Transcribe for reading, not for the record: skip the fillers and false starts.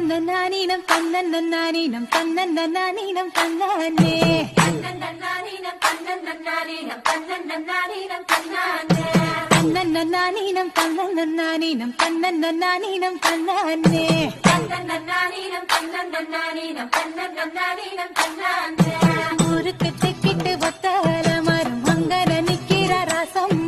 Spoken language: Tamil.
தன்னன்னானீனம் தன்னன்னானீனம் தன்னன்னானீனம் தன்னானே தன்னன்னானீனம் தன்னன்னானீனம் தன்னன்னானீனம் தன்னானே தன்னன்னானீனம் தன்னன்னானீனம் தன்னன்னானீனம் தன்னானே தன்னன்னானீனம் தன்னன்னானீனம் தன்னன்னானீனம் தன்னானே ஊருக்கு தெக்கிட்டு ஒத்தால மரம் அங்கன நிக்கிற ரசம்